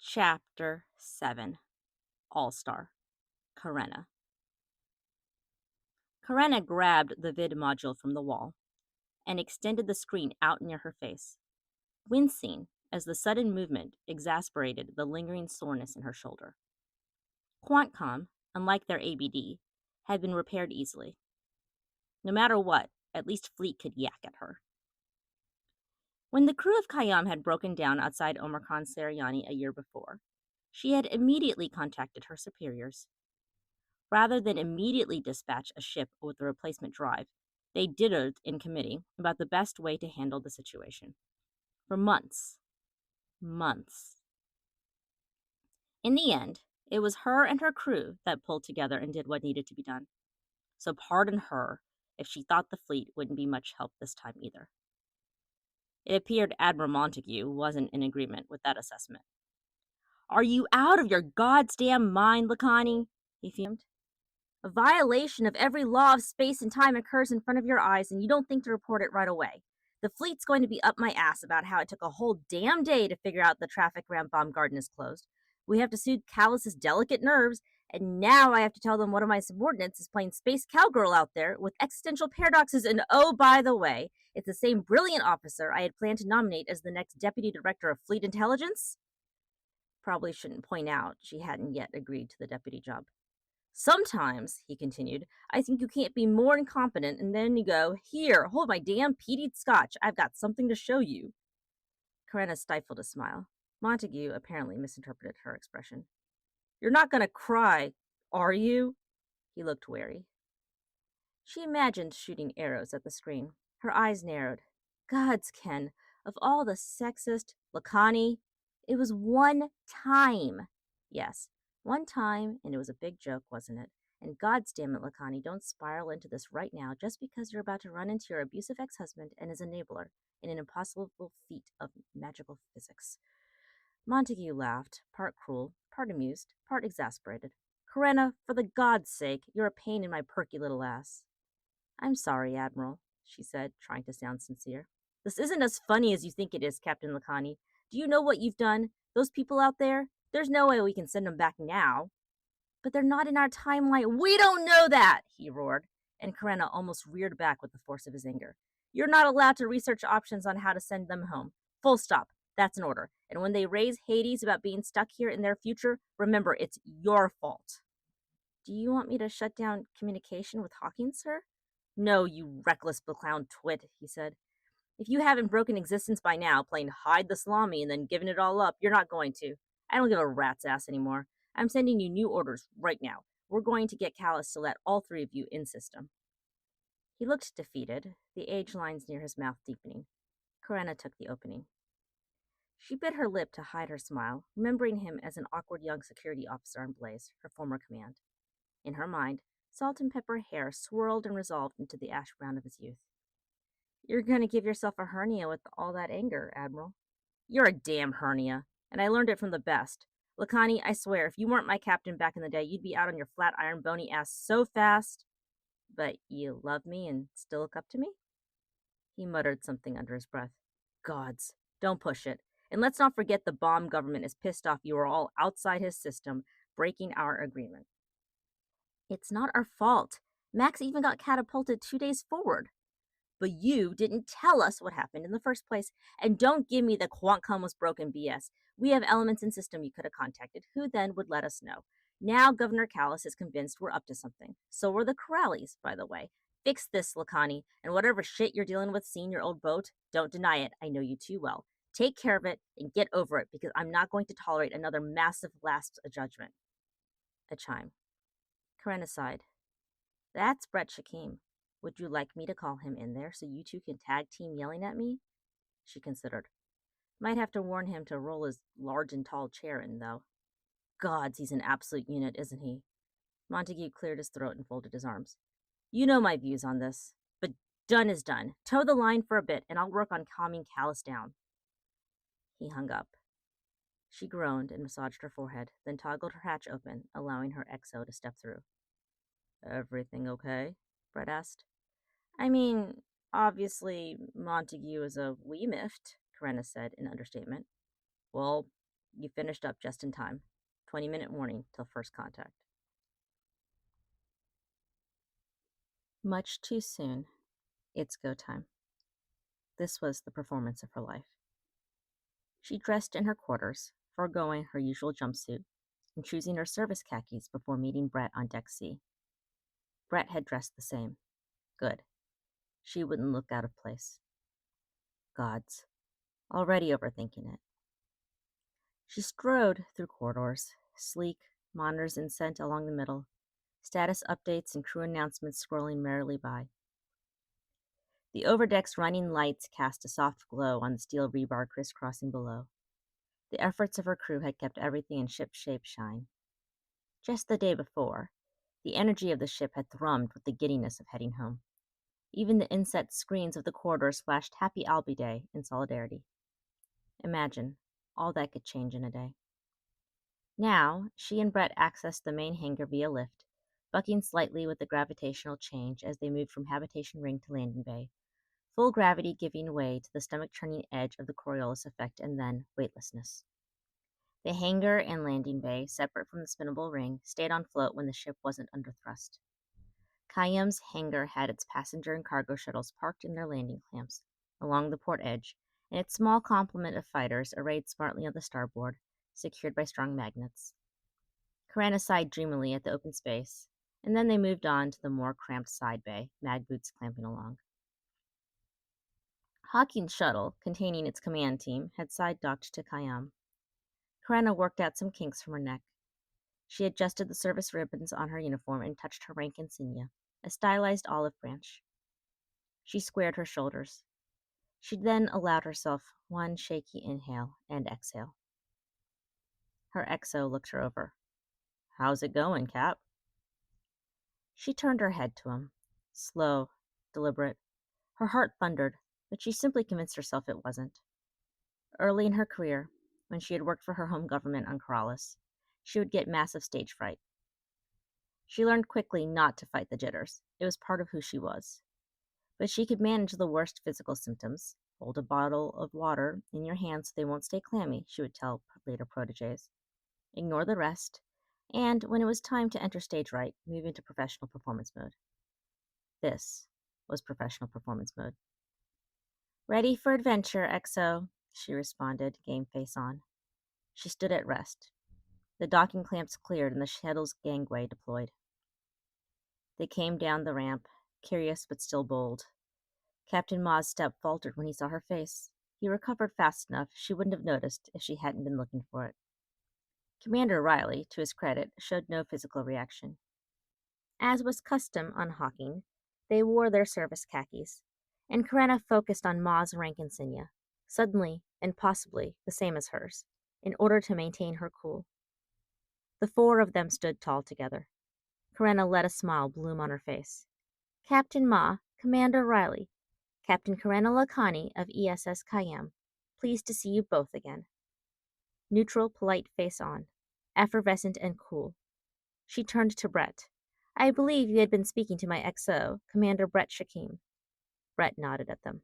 Chapter 7 All-Star Karenna. Karenna grabbed the vid module from the wall and extended the screen out near her face, wincing as the sudden movement exasperated the lingering soreness in her shoulder. QuantCom, unlike their ABD, had been repaired easily. No matter what, at least Fleet could yak at her. When the crew of Khayyam had broken down outside Omar Khan Sariani a year before, she had immediately contacted her superiors. Rather than immediately dispatch a ship with a replacement drive, they dittered in committee about the best way to handle the situation. For months. In the end, it was her and her crew that pulled together and did what needed to be done. So pardon her if she thought the fleet wouldn't be much help this time either. It appeared Admiral Montague wasn't in agreement with that assessment. "Are you out of your goddamn mind, Lacani?" he fumed. "A violation of every law of space and time occurs in front of your eyes, and you don't think to report it right away. The fleet's going to be up my ass about how it took a whole damn day to figure out the traffic around Bomb Garden is closed. We have to soothe Callus's delicate nerves, and now I have to tell them one of my subordinates is playing space cowgirl out there with existential paradoxes, and oh, by the way, it's the same brilliant officer I had planned to nominate as the next deputy director of fleet intelligence." Probably shouldn't point out she hadn't yet agreed to the deputy job. "Sometimes," he continued, "I think you can't be more incompetent, and then you go, 'Here, hold my damn peated scotch. I've got something to show you.'" Karenna stifled a smile. Montague apparently misinterpreted her expression. "You're not going to cry, are you?" He looked wary. She imagined shooting arrows at the screen. Her eyes narrowed. Gods, Ken, of all the sexist... Lacani, it was one time. Yes, one time, and it was a big joke, wasn't it? And gods damn it, Lacani, don't spiral into this right now just because you're about to run into your abusive ex-husband and his enabler in an impossible feat of magical physics. Montague laughed, part cruel, part amused, part exasperated. "Karenna, for the God's sake, you're a pain in my perky little ass." "I'm sorry, Admiral," she said, trying to sound sincere. "This isn't as funny as you think it is, Captain Lacani. Do you know what you've done? Those people out there? There's no way we can send them back now." "But they're not in our timeline." "We don't know that!" he roared, and Karenna almost reared back with the force of his anger. "You're not allowed to research options on how to send them home. Full stop. That's an order. And when they raise Hades about being stuck here in their future, remember, it's your fault." "Do you want me to shut down communication with Hawkins, sir?" "No, you reckless beclown twit," he said. "If you haven't broken existence by now, playing hide the salami and then giving it all up, you're not going to. I don't give a rat's ass anymore. I'm sending you new orders right now. We're going to get Callus to let all three of you in system." He looked defeated, the age lines near his mouth deepening. Karenna took the opening. She bit her lip to hide her smile, remembering him as an awkward young security officer on Blaze, her former command. In her mind, salt and pepper hair swirled and resolved into the ash brown of his youth. "You're going to give yourself a hernia with all that anger, Admiral." "You're a damn hernia, and I learned it from the best. Lacani, I swear, if you weren't my captain back in the day, you'd be out on your flat iron bony ass so fast." "But you love me and still look up to me?" He muttered something under his breath. "Gods, don't push it. And let's not forget the bomb government is pissed off you are all outside his system, breaking our agreement." "It's not our fault. Max even got catapulted 2 days forward." "But you didn't tell us what happened in the first place. And don't give me the QuantCom was broken BS. We have elements in system you could have contacted, who then would let us know. Now Governor Callus is convinced we're up to something. So were the Corrales, by the way. Fix this, Lacani, and whatever shit you're dealing with seeing your old boat, don't deny it. I know you too well. Take care of it and get over it, because I'm not going to tolerate another massive lapse of judgment." A chime. Karenna sighed. "That's Brett Shakim. Would you like me to call him in there so you two can tag team yelling at me?" She considered. "Might have to warn him to roll his large and tall chair in, though. Gods, he's an absolute unit, isn't he?" Montague cleared his throat and folded his arms. "You know my views on this, but done is done. Toe the line for a bit, and I'll work on calming Callus down." He hung up. She groaned and massaged her forehead, then toggled her hatch open, allowing her XO to step through. "Everything okay?" Brett asked. "I mean, obviously, Montague is a wee miffed," Karenna said in understatement. "Well, You finished up just in time. 20-minute warning till first contact. Much too soon. It's go time. This was the performance of her life. She dressed in her quarters, foregoing her usual jumpsuit, and choosing her service khakis before meeting Brett on Deck C. Brett had dressed the same. Good. She wouldn't look out of place. Gods. Already overthinking it. She strode through corridors, sleek, monitors inset along the middle, status updates and crew announcements scrolling merrily by. The overdeck's running lights cast a soft glow on the steel rebar crisscrossing below. The efforts of her crew had kept everything in ship-shape shine. Just the day before, the energy of the ship had thrummed with the giddiness of heading home. Even the inset screens of the corridors flashed Happy Albie Day in solidarity. Imagine, all that could change in a day. Now, she and Brett accessed the main hangar via lift, bucking slightly with the gravitational change as they moved from habitation ring to landing bay, full gravity giving way to the stomach-churning edge of the Coriolis effect and then weightlessness. The hangar and landing bay, separate from the spinnable ring, stayed on float when the ship wasn't under thrust. Kayam's hangar had its passenger and cargo shuttles parked in their landing clamps along the port edge, and its small complement of fighters arrayed smartly on the starboard, secured by strong magnets. Karenna sighed dreamily at the open space, and then they moved on to the more cramped side bay, mag boots clamping along. Hawking's shuttle, containing its command team, had side-docked to Kayam. Karenna worked out some kinks from her neck. She adjusted the service ribbons on her uniform and touched her rank insignia, a stylized olive branch. She squared her shoulders. She then allowed herself one shaky inhale and exhale. Her XO looked her over. "How's it going, Cap?" She turned her head to him. Slow, deliberate. Her heart thundered, but she simply convinced herself it wasn't. Early in her career, when she had worked for her home government on Coriolis, she would get massive stage fright. She learned quickly not to fight the jitters. It was part of who she was. But she could manage the worst physical symptoms. Hold a bottle of water in your hand so they won't stay clammy, she would tell later proteges. Ignore the rest, and when it was time to enter stage right, move into professional performance mode. This was professional performance mode. "Ready for adventure, XO," she responded, game face on. She stood at rest. The docking clamps cleared and the shuttle's gangway deployed. They came down the ramp, curious but still bold. Captain Ma's step faltered when he saw her face. He recovered fast enough she wouldn't have noticed if she hadn't been looking for it. Commander Riley, to his credit, showed no physical reaction. As was custom on Hawking, they wore their service khakis, and Karenna focused on Ma's rank insignia, suddenly and possibly the same as hers, in order to maintain her cool. The four of them stood tall together. Karenna let a smile bloom on her face. "Captain Ma, Commander Riley, Captain Karenna Lakhani of ESS Kayam. Pleased to see you both again." Neutral, polite face on, effervescent and cool. She turned to Brett. "I believe you had been speaking to my XO, Commander Brett Shakim." Brett nodded at them.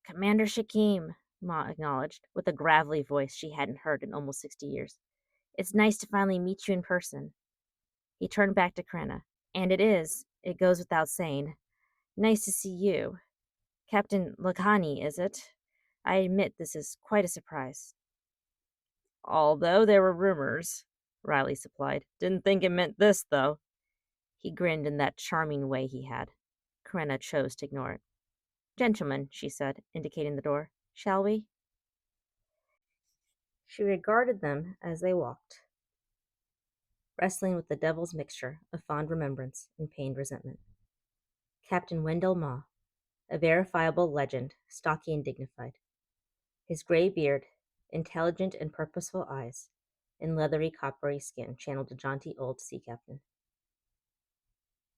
"Commander Shakim," Ma acknowledged, with a gravelly voice she hadn't heard in almost 60 years. "It's nice to finally meet you in person." He turned back to Karenna. "And it goes without saying. Nice to see you. Captain Lakhani, is it? I admit this is quite a surprise." "Although there were rumors," Riley supplied. "Didn't think it meant this, though." He grinned in that charming way he had. Karenna chose to ignore it. "Gentlemen," she said, indicating the door. "Shall we?" She regarded them as they walked, wrestling with the devil's mixture of fond remembrance and pained resentment. Captain Wendell Ma, a verifiable legend, stocky and dignified. His gray beard, intelligent and purposeful eyes, and leathery coppery skin channeled a jaunty old sea captain.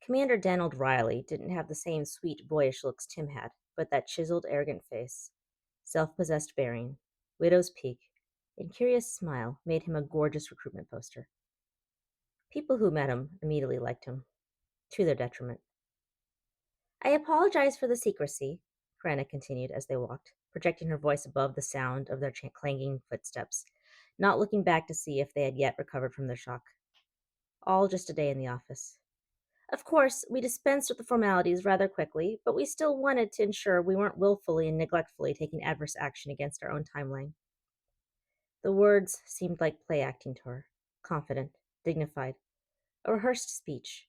Commander Donald Riley didn't have the same sweet, boyish looks Tim had, but that chiseled, arrogant face, self-possessed bearing, widow's peak, and curious smile made him a gorgeous recruitment poster. People who met him immediately liked him, to their detriment. "I apologize for the secrecy," Karenna continued as they walked, projecting her voice above the sound of their clanging footsteps. not looking back to see if they had yet recovered from their shock. All just a day in the office. Of course, we dispensed with the formalities rather quickly, but we still wanted to ensure we weren't willfully and neglectfully taking adverse action against our own timeline. The words seemed like play acting to her, confident, dignified, a rehearsed speech,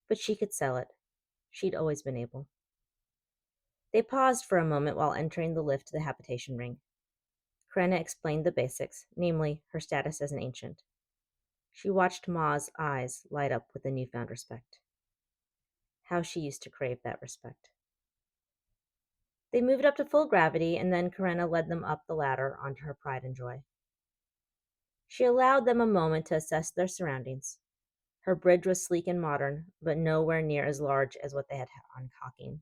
but she could sell it. She'd always been able. They paused for a moment while entering the lift to the habitation ring. Karenna explained the basics, namely, her status as an ancient. She watched Ma's eyes light up with a newfound respect. How she used to crave that respect. They moved up to full gravity, and then Karenna led them up the ladder onto her pride and joy. She allowed them a moment to assess their surroundings. Her bridge was sleek and modern, but nowhere near as large as what they had on Hawking.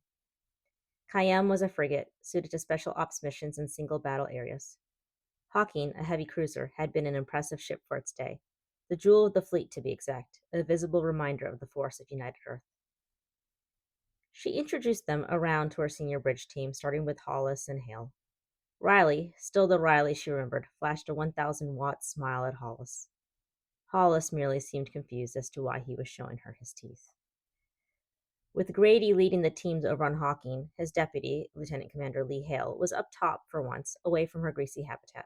Kayam was a frigate, suited to special ops missions in single battle areas. Hawking, a heavy cruiser, had been an impressive ship for its day, the jewel of the fleet to be exact, a visible reminder of the force of United Earth. She introduced them around to her senior bridge team, starting with Hollis and Hale. Riley, still the Riley she remembered, flashed a 1,000-watt smile at Hollis. Hollis merely seemed confused as to why he was showing her his teeth. With Grady leading the teams over on Hawking, his deputy, Lieutenant Commander Lee Hale, was up top for once, away from her greasy habitat.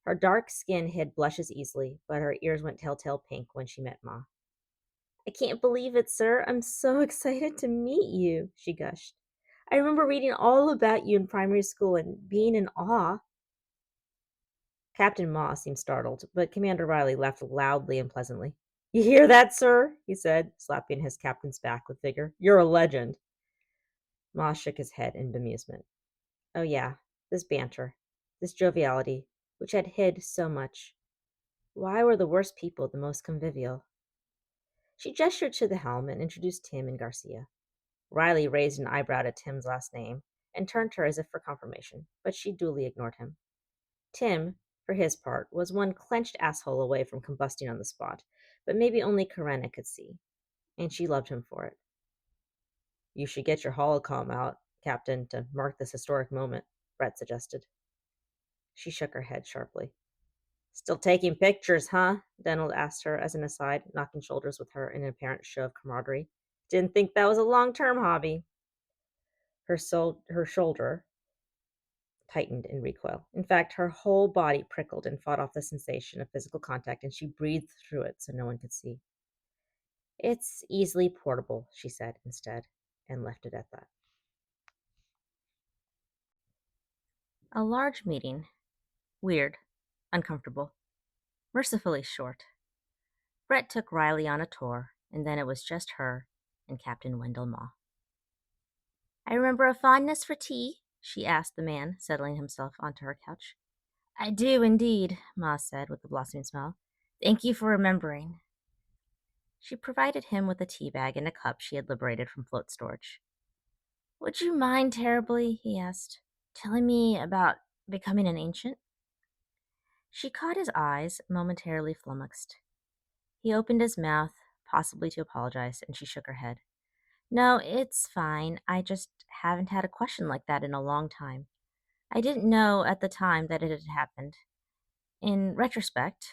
Her dark skin hid blushes easily, but her ears went telltale pink when she met Ma. "I can't believe it, sir. I'm so excited to meet you," she gushed. "I remember reading all about you in primary school and being in awe." Captain Ma seemed startled, but Commander Riley laughed loudly and pleasantly. "You hear that, sir?" he said, slapping his captain's back with vigor. "You're a legend." Ma shook his head in bemusement. Oh yeah, this banter, this joviality, which had hid so much. Why were the worst people the most convivial? She gestured to the helm and introduced Tim and Garcia. Riley raised an eyebrow at Tim's last name and turned to her as if for confirmation, but she duly ignored him. Tim, for his part, was one clenched asshole away from combusting on the spot, but maybe only Karenna could see, and she loved him for it. "You should get your holocom out, Captain, to mark this historic moment," Brett suggested. She shook her head sharply. "Still taking pictures, huh?" Donald asked her as an aside, knocking shoulders with her in an apparent show of camaraderie. "Didn't think that was a long-term hobby." Her shoulder tightened in recoil. In fact, her whole body prickled and fought off the sensation of physical contact, and she breathed through it so no one could see. "It's easily portable," she said instead, and left it at that. A large meeting. Weird. Uncomfortable. Mercifully short. Brett took Riley on a tour, and then it was just her and Captain Wendell Maw. "I remember a fondness for tea?" she asked the man, settling himself onto her couch. "I do indeed," Ma said with a blossoming smile. "Thank you for remembering." She provided him with a tea bag and a cup she had liberated from float storage. "Would you mind terribly," he asked, "telling me about becoming an ancient?" She caught his eyes, momentarily flummoxed. He opened his mouth, possibly to apologize, and she shook her head. "No, it's fine. I just haven't had a question like that in a long time. I didn't know at the time that it had happened. In retrospect,"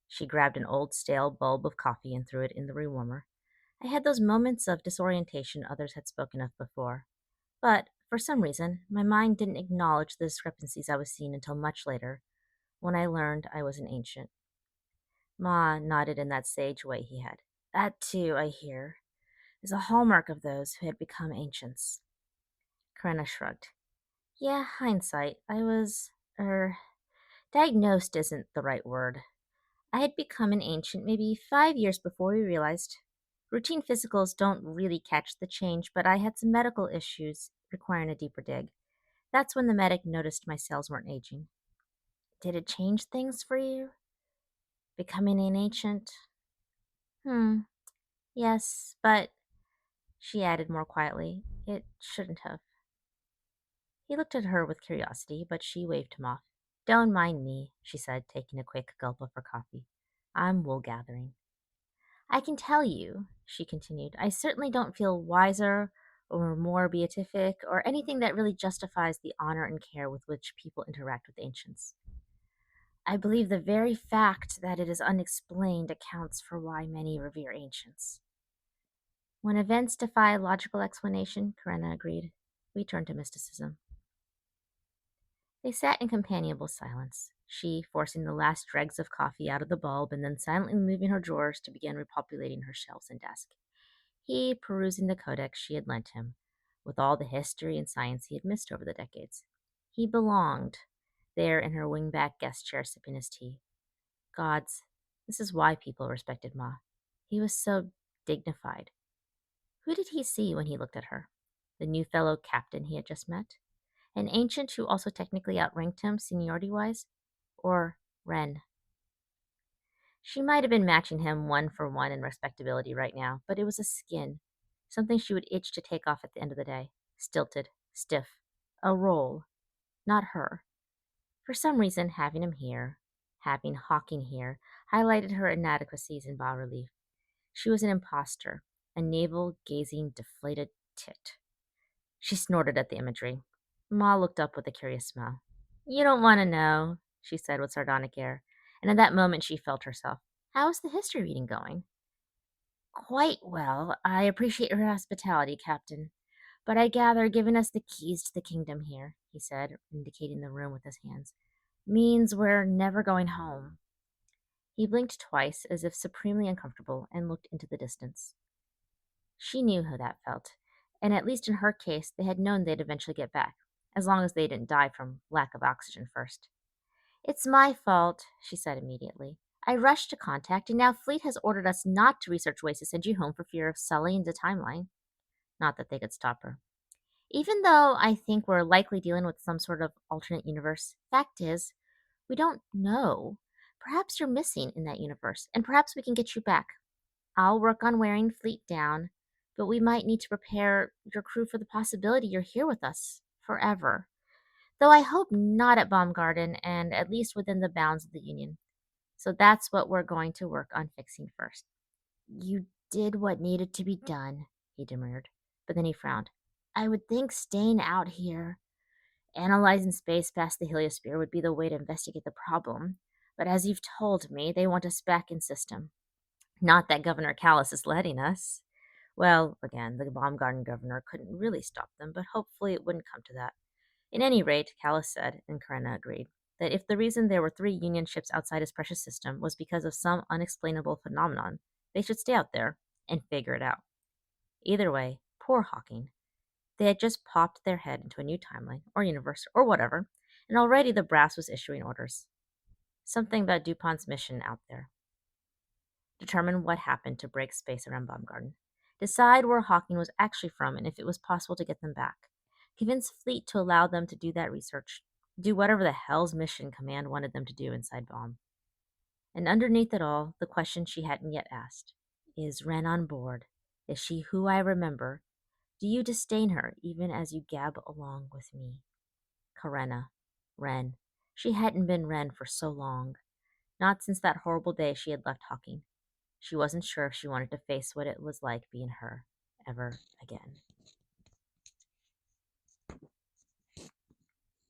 she grabbed an old stale bulb of coffee and threw it in the rewarmer, "I had those moments of disorientation others had spoken of before. But, for some reason, my mind didn't acknowledge the discrepancies I was seeing until much later, when I learned I was an ancient." Ma nodded in that sage way he had. "That, too, I hear, is a hallmark of those who had become ancients." Karenna shrugged. "Yeah, hindsight. I was, diagnosed isn't the right word. I had become an ancient maybe 5 years before we realized. Routine physicals don't really catch the change, but I had some medical issues requiring a deeper dig. That's when the medic noticed my cells weren't aging." "Did it change things for you? Becoming an ancient?" Yes, but," she added more quietly, "it shouldn't have." He looked at her with curiosity, but she waved him off. "Don't mind me," she said, taking a quick gulp of her coffee. "I'm wool gathering." "I can tell you," she continued, "I certainly don't feel wiser or more beatific or anything that really justifies the honor and care with which people interact with ancients. I believe the very fact that it is unexplained accounts for why many revere ancients. When events defy logical explanation, Karenna agreed, we turn to mysticism. They sat in companionable silence, she forcing the last dregs of coffee out of the bulb and then silently moving her drawers to begin repopulating her shelves and desk. He perusing the codex she had lent him, with all the history and science he had missed over the decades. He belonged, there in her wingback guest chair sipping his tea. Gods, this is why people respected Ma. He was so dignified. Who did he see when he looked at her? The new fellow captain he had just met? An ancient who also technically outranked him seniority wise? Or Ren? She might have been matching him one for one in respectability right now, but it was a skin, something she would itch to take off at the end of the day. Stilted, stiff, a role, not her. For some reason, having him here, having Hawking here, highlighted her inadequacies in bas relief. She was an imposter, a navel gazing, deflated tit. She snorted at the imagery. Ma looked up with a curious smile. You don't want to know, she said with sardonic air, and at that moment she felt herself. How is the history reading going? Quite well. I appreciate your hospitality, Captain. But I gather giving us the keys to the kingdom here, he said, indicating the room with his hands, means we're never going home. He blinked twice, as if supremely uncomfortable, and looked into the distance. She knew how that felt, and at least in her case, they had known they'd eventually get back, as long as they didn't die from lack of oxygen first. It's my fault, she said immediately. I rushed to contact, and now Fleet has ordered us not to research ways to send you home for fear of sullying the timeline. Not that they could stop her. Even though I think we're likely dealing with some sort of alternate universe, fact is, we don't know. Perhaps you're missing in that universe, and perhaps we can get you back. I'll work on wearing Fleet down, but we might need to prepare your crew for the possibility you're here with us forever. Though I hope not at Baumgarten and at least within the bounds of the Union. So that's what we're going to work on fixing first. You did what needed to be done, he demurred, but then he frowned. I would think staying out here, analyzing space past the heliosphere would be the way to investigate the problem. But as you've told me, they want us back in system. Not that Governor Callis is letting us. Well, again, the Baumgarten governor couldn't really stop them, but hopefully it wouldn't come to that. In any rate, Callis said, and Karenna agreed, that if the reason there were 3 Union ships outside his precious system was because of some unexplainable phenomenon, they should stay out there and figure it out. Either way, poor Hawking. They had just popped their head into a new timeline, or universe, or whatever, and already the brass was issuing orders. Something about DuPont's mission out there. Determine what happened to break space around Baumgarten. Decide where Hawking was actually from and if it was possible to get them back. Convince Fleet to allow them to do that research. Do whatever the hell's mission Command wanted them to do inside Baum. And underneath it all, the question she hadn't yet asked. Is Ren on board? Is she who I remember? Do you disdain her even as you gab along with me? Karenna. Ren. She hadn't been Ren for so long. Not since that horrible day she had left Hawking. She wasn't sure if she wanted to face what it was like being her ever again.